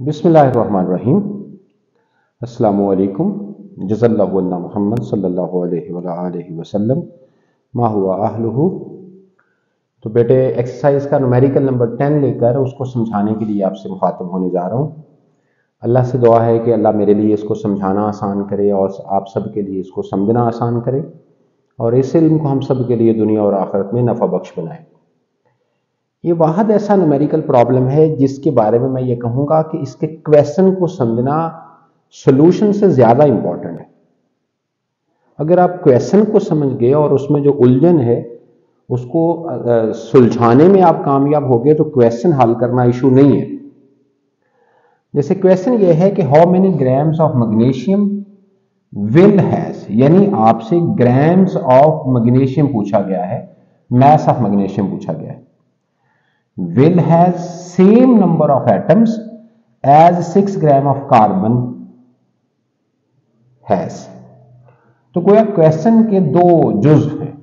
बिस्मिल्लाहिर्रहमानिर्रहीम। अस्सलामु अलैकुम। जज़ल्लाहु अल्लाह मुहम्मद सल्लल्लाहु अलैहि वसल्लम मा हुआ अहलुहु। तो बेटे एक्सरसाइज का न्यूमेरिकल नंबर 10 लेकर उसको समझाने के लिए आपसे मुखातब होने जा रहा हूँ। अल्लाह से दुआ है कि अल्लाह मेरे लिए इसको समझाना आसान करे और आप सब के लिए इसको समझना आसान करे और इस इल्म को हम सब के लिए दुनिया और आखिरत में नफ़ा बख्श बनाए। ये वाहद ऐसा न्यूमेरिकल प्रॉब्लम है जिसके बारे में मैं ये कहूँगा कि इसके क्वेश्चन को समझना सॉल्यूशन से ज़्यादा इंपॉर्टेंट है। अगर आप क्वेश्चन को समझ गए और उसमें जो उलझन है उसको सुलझाने में आप कामयाब हो गए तो क्वेश्चन हल करना इशू नहीं है। जैसे क्वेश्चन ये है कि how many grams of magnesium will has, यानी आपसे ग्राम्स ऑफ मैग्नीशियम पूछा गया है, मैस ऑफ मैग्नीशियम पूछा गया है। will has same number of atoms as 6 gram of carbon has। तो गोया क्वेश्चन के दो जुज़ हैं।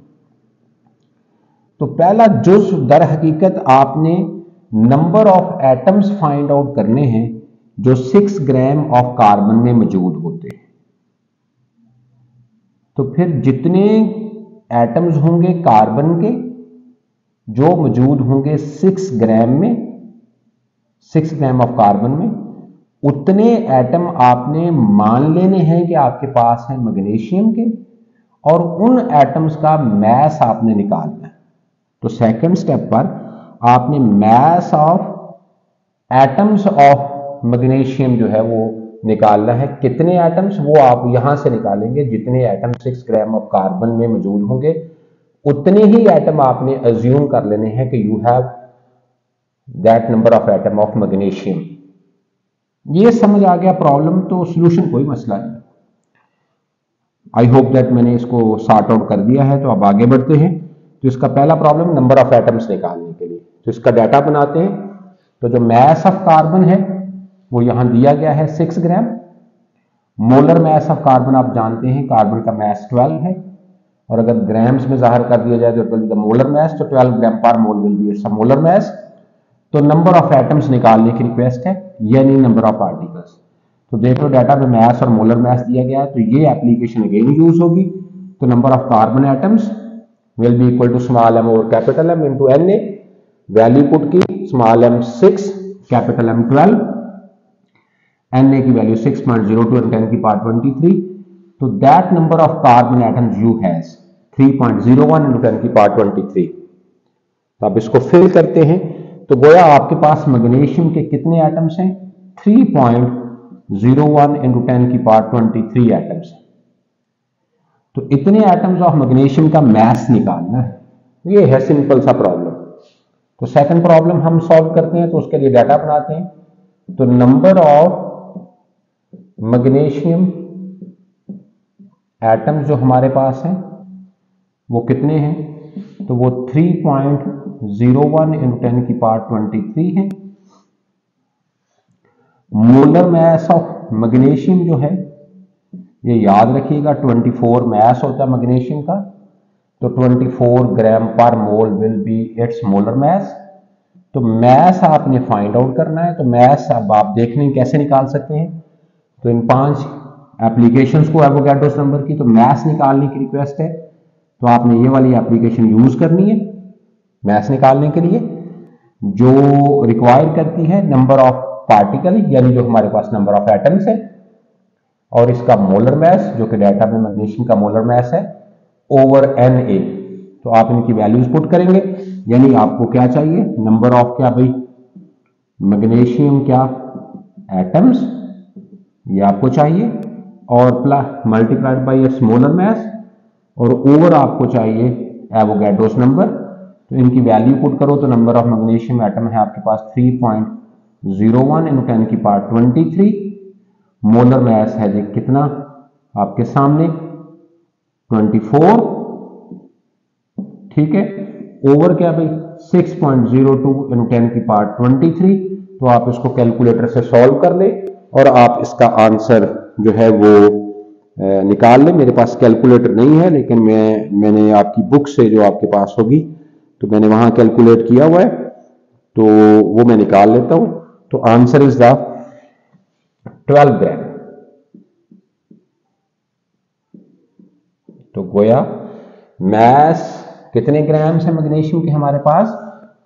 तो पहला जुज़ दर हकीकत आपने number of atoms find out करने हैं जो 6 ग्राम ऑफ कार्बन में मौजूद होते हैं। तो फिर जितने एटम्स होंगे कार्बन के जो मौजूद होंगे 6 ग्राम में, 6 ग्राम ऑफ कार्बन में, उतने एटम आपने मान लेने हैं कि आपके पास है मैग्नीशियम के और उन एटम्स का मैस आपने निकालना है। तो सेकंड स्टेप पर आपने mass of atoms of magnesium जो है वो निकालना है। कितने एटम्स वो आप यहां से निकालेंगे, जितने एटम 6 ग्राम ऑफ कार्बन में मौजूद होंगे उतने ही एटम आपने अज्यूम कर लेने हैं कि you have that number of atom of magnesium. ये समझ आ गया प्रॉब्लम, तो सॉल्यूशन कोई मसला नहीं। आई होप दैट मैंने इसको सॉर्ट आउट कर दिया है। तो अब आगे बढ़ते हैं। तो इसका पहला प्रॉब्लम नंबर ऑफ एटम्स निकालने के लिए, तो इसका डाटा बनाते हैं। तो जो मैस ऑफ कार्बन है वो यहां दिया गया है 6 ग्राम। मोलर मैस ऑफ कार्बन आप जानते हैं, कार्बन का मैस 12 है और अगर ग्राम्स में जाहिर कर दिया जाए तो it will be the molar mass. तो 12 ग्राम पर mole will be its molar mass. तो नंबर ऑफ एटम्स निकालने की रिक्वेस्ट है, यानी नंबर ऑफ पार्टिकल्स। तो देख लो डाटा में मैस और मोलर मैस दिया गया है, तो ये एप्लीकेशन अगेन यूज होगी। तो number of carbon atoms will be equal to small M और capital M into N A. Value put की, small M 6, capital M 12, N A की वैल्यू 6.02 और 10 की पावर 23। तो that number of carbon atoms you has 3.01 into 10 की power 23। तो आप इसको फिल करते हैं तो गोया आपके पास मैग्नीशियम के कितने एटम्स हैं, 3.01 इंटू 10 की पावर 23 एटम्स। तो इतने एटम्स ऑफ मैग्नीशियम का मैस निकालना है। ये है सिंपल सा प्रॉब्लम। तो सेकंड प्रॉब्लम हम सॉल्व करते हैं, तो उसके लिए डाटा बनाते हैं। तो नंबर ऑफ मैग्नीशियम एटम्स जो हमारे पास हैं वो कितने हैं, तो वो 3.01 इंटू 10 की पावर 23 है। मोलर मैस ऑफ मैग्नीशियम जो है ये याद रखिएगा 24 मैस होता है मैग्नीशियम का। तो 24 ग्राम पर mole will be its molar mass. तो मैस आपने फाइंड आउट करना है। तो मैस अब आप देख लें कैसे निकाल सकते हैं। तो इन 5 एप्लीकेशंस को एवोगाड्रोस नंबर की तो मैस निकालने की रिक्वेस्ट है। तो आपने ये वाली एप्लीकेशन यूज करनी है मैस निकालने के लिए, जो रिक्वायर करती है नंबर ऑफ पार्टिकल, यानी जो हमारे पास नंबर ऑफ एटम्स है, और इसका मोलर मैस जो कि डाटा में मैग्नीशियम का मोलर मैस है, ओवर एन ए। तो आप इनकी वैल्यूज पुट करेंगे, यानी आपको क्या चाहिए, नंबर ऑफ क्या भाई, मैग्नीशियम क्या एटम्स, ये आपको चाहिए, और plus multiplied by its molar mess, और ओवर आपको चाहिए एवोगाड्रोस नंबर। तो इनकी वैल्यू पुट करो तो नंबर ऑफ मैग्नीशियम एटम है आपके पास 3.01 इंटू 10 की पावर 23। मोलर मैस है जी कितना आपके सामने 24, ठीक है, ओवर क्या भाई 6.02 इंटू 10 की पावर 23। तो आप इसको कैलकुलेटर से सॉल्व कर ले और आप इसका आंसर जो है वो निकाल लें। मेरे पास कैलकुलेटर नहीं है, लेकिन मैंने आपकी बुक से जो आपके पास होगी तो मैंने वहां कैलकुलेट किया हुआ है, तो वो मैं निकाल लेता हूं। तो आंसर इज द 12 ग्राम। तो गोया मैस कितने ग्राम है मैग्नीशियम के हमारे पास?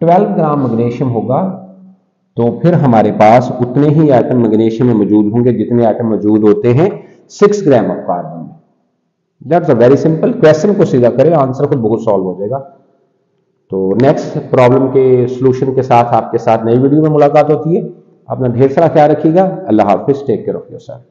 12 ग्राम मैग्नीशियम होगा। तो फिर हमारे पास उतने ही एटम मैग्नीशियम में मौजूद होंगे जितने एटम मौजूद होते हैं 6 ग्राम ऑफ कार्बन में। That's a very simple question को सीधा करें, आंसर खुद बहुत सॉल्व हो जाएगा। तो नेक्स्ट प्रॉब्लम के सॉल्यूशन के साथ आपके साथ नई वीडियो में मुलाकात होती है। अपना ढेर सारा ख्याल रखिएगा। अल्लाह हाफिज, टेक केयर ऑफ योरसेल्फ।